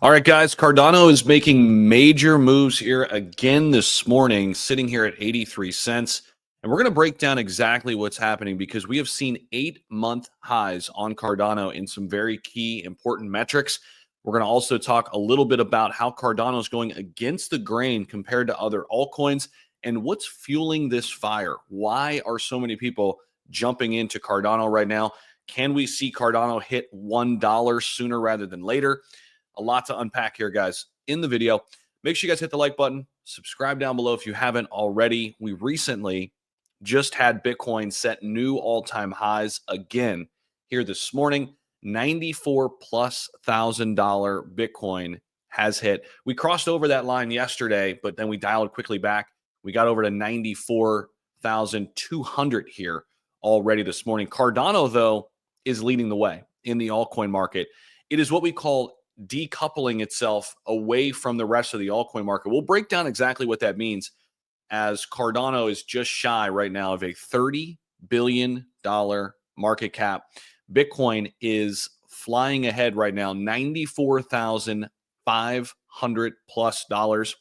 All right, guys, Cardano is making major moves here again this morning, sitting here at 83 cents. And we're going to break down exactly what's happening because we have seen 8-month highs on Cardano in some very key important metrics. We're going to also talk a little bit about how Cardano is going against the grain compared to other altcoins and what's fueling this fire. Why are so many people jumping into Cardano right now? Can we see Cardano hit $1 sooner rather than later? A lot to unpack here, guys, in the video. Make sure you guys hit the like button, subscribe down below if you haven't already. We recently just had Bitcoin set new all-time highs again here this morning. $94,000+ Bitcoin has hit. We crossed over that line yesterday, but then we dialed quickly back. We got over to 94,200 here already this morning. Cardano, though, is leading the way in the altcoin market. It is what we call decoupling itself away from the rest of the altcoin market. We'll break down exactly what that means, as Cardano is just shy right now of a $30 billion market cap. Bitcoin is flying ahead right now, $94,500+.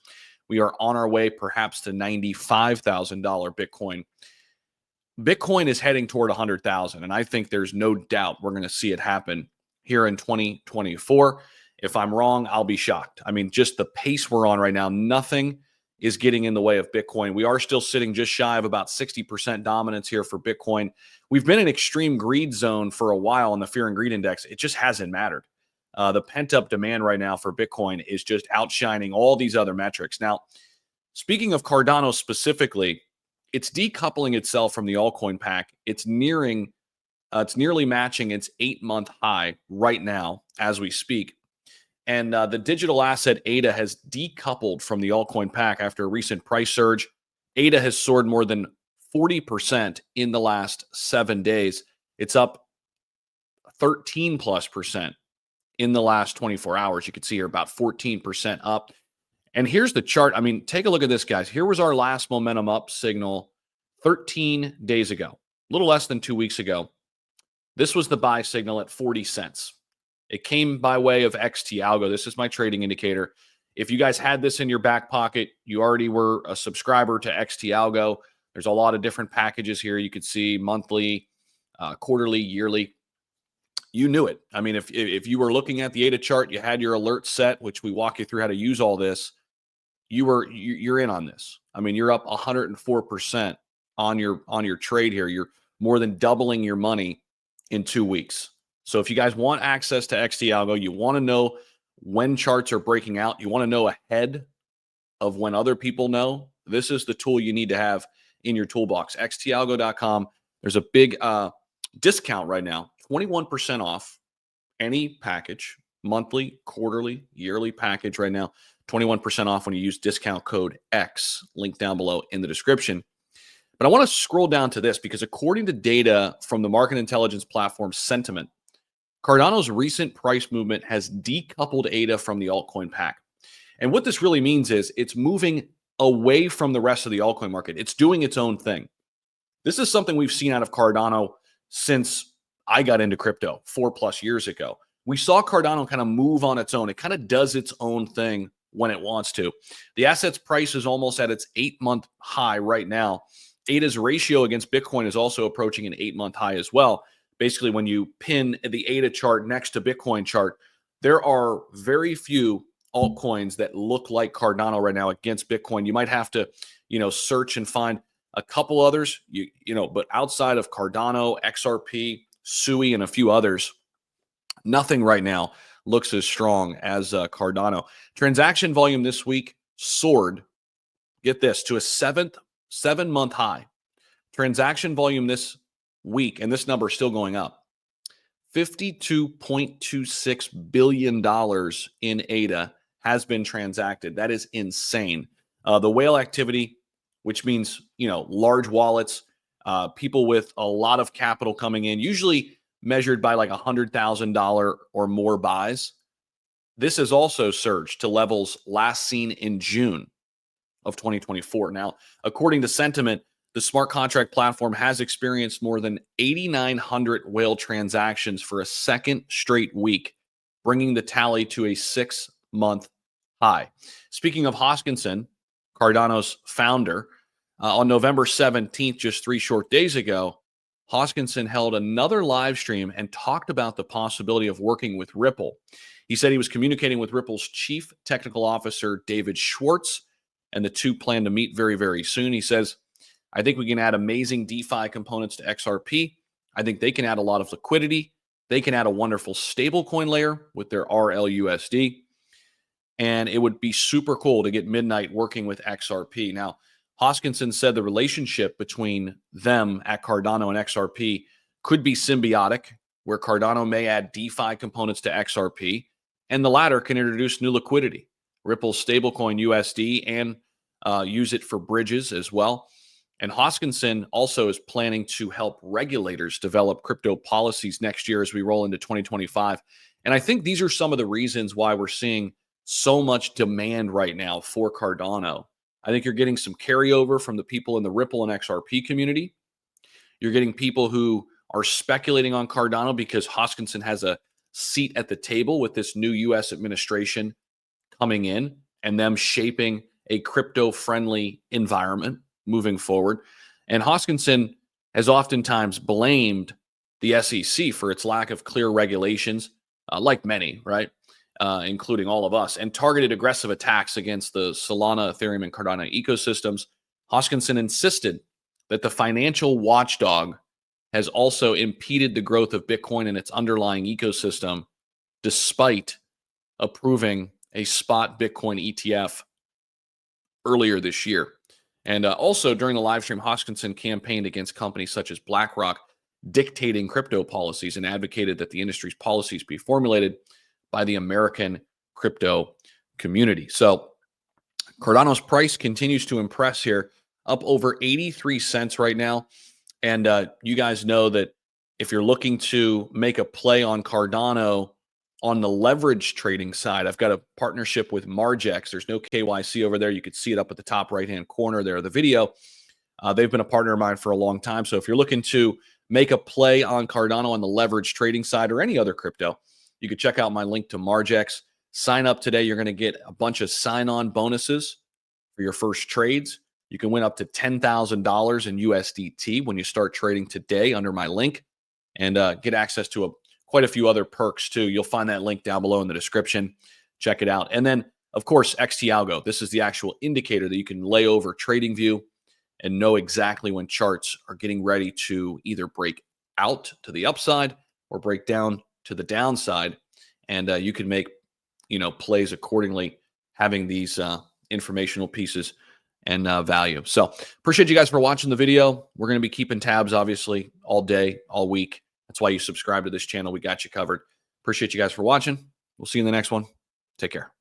We are on our way perhaps to $95,000 Bitcoin. Bitcoin is heading toward 100,000, and I think there's no doubt we're going to see it happen here in 2024. If I'm wrong, I'll be shocked. I mean, just the pace we're on right now, nothing is getting in the way of Bitcoin. We are still sitting just shy of about 60% dominance here for Bitcoin. We've been in extreme greed zone for a while on the fear and greed index. It just hasn't mattered. The pent-up demand right now for Bitcoin is just outshining all these other metrics. Now, speaking of Cardano specifically, it's decoupling itself from the altcoin pack. It's nearly matching its 8-month high right now as we speak. And the digital asset ADA has decoupled from the altcoin pack after a recent price surge. ADA has soared more than 40% in the last 7 days. It's up 13+% in the last 24 hours. You can see here about 14% up. And here's the chart. I mean, take a look at this, guys. Here was our last momentum up signal 13 days ago, a little less than 2 weeks ago. This was the buy signal at 40 cents. It came by way of Algo. This is my trading indicator. If you guys had this in your back pocket, you already were a subscriber to Algo. There's a lot of different packages here. You could see monthly, quarterly, yearly. You knew it. I mean, if you were looking at the ADA chart, you had your alert set, which we walk you through how to use all this. You're in on this. I mean, you're up 104% on your trade here. You're more than doubling your money in 2 weeks. So if you guys want access to Algo, you want to know when charts are breaking out, you want to know ahead of when other people know, this is the tool you need to have in your toolbox. xtalgo.com. There's a big discount right now, 21% off any package, monthly, quarterly, yearly package right now, 21% off when you use discount code X, link down below in the description. But I want to scroll down to this because according to data from the market intelligence platform Sentiment, Cardano's recent price movement has decoupled ADA from the altcoin pack. And what this really means is it's moving away from the rest of the altcoin market. It's doing its own thing. This is something we've seen out of Cardano since I got into crypto 4+ years ago. We saw Cardano kind of move on its own. It kind of does its own thing when it wants to. The asset's price is almost at its 8-month high right now. ADA's ratio against Bitcoin is also approaching an 8-month high as well. Basically, when you pin the ADA chart next to Bitcoin chart, there are very few altcoins that look like Cardano right now against Bitcoin. You might have to, search and find a couple others, but outside of Cardano, XRP, SUI, and a few others, nothing right now looks as strong as Cardano. Transaction volume this week soared, get this, to a 7-month high. Transaction volume this week, and this number is still going up, $52.26 billion in ADA has been transacted. That is insane. The whale activity, which means, large wallets, people with a lot of capital coming in, usually measured by like $100,000 or more buys. This has also surged to levels last seen in June of 2024. Now, according to Sentiment, the smart contract platform has experienced more than 8,900 whale transactions for a second straight week, bringing the tally to a 6 5-month high. Speaking of Hoskinson, Cardano's founder, on November 17th, just 3 short days ago, Hoskinson held another live stream and talked about the possibility of working with Ripple. He said he was communicating with Ripple's chief technical officer, David Schwartz, and the two plan to meet very, very soon. He says, I think we can add amazing DeFi components to XRP. I think they can add a lot of liquidity. They can add a wonderful stablecoin layer with their RLUSD. And it would be super cool to get Midnight working with XRP. Now, Hoskinson said the relationship between them at Cardano and XRP could be symbiotic, where Cardano may add DeFi components to XRP, and the latter can introduce new liquidity, Ripple's stablecoin USD, and use it for bridges as well. And Hoskinson also is planning to help regulators develop crypto policies next year as we roll into 2025. And I think these are some of the reasons why we're seeing so much demand right now for Cardano. I think you're getting some carryover from the people in the Ripple and XRP community. You're getting people who are speculating on Cardano because Hoskinson has a seat at the table with this new U.S. administration coming in and them shaping a crypto-friendly environment moving forward. And Hoskinson has oftentimes blamed the SEC for its lack of clear regulations, like many, right? Including all of us, and targeted aggressive attacks against the Solana, Ethereum, and Cardano ecosystems. Hoskinson insisted that the financial watchdog has also impeded the growth of Bitcoin and its underlying ecosystem, despite approving a spot Bitcoin ETF earlier this year. And also during the live stream, Hoskinson campaigned against companies such as BlackRock dictating crypto policies and advocated that the industry's policies be formulated by the American crypto community. So Cardano's price continues to impress here, up over 83 cents right now. And you guys know that if you're looking to make a play on Cardano on the leverage trading side, I've got a partnership with Margex. There's no KYC over there. You could see it up at the top right-hand corner there of the video. They've been a partner of mine for a long time. So if you're looking to make a play on Cardano on the leverage trading side or any other crypto, you can check out my link to Margex. Sign up today. You're going to get a bunch of sign-on bonuses for your first trades. You can win up to $10,000 in USDT when you start trading today under my link, and get access to quite a few other perks too. You'll find that link down below in the description. Check it out. And then, of course, XT Algo. This is the actual indicator that you can lay over TradingView and know exactly when charts are getting ready to either break out to the upside or break down to the downside, and you can make plays accordingly, having these informational pieces and value. So appreciate you guys for watching the video. We're going to be keeping tabs, obviously, all day, all week. That's why you subscribe to this channel. We got you covered. Appreciate you guys for watching. We'll see you in the next one. Take care.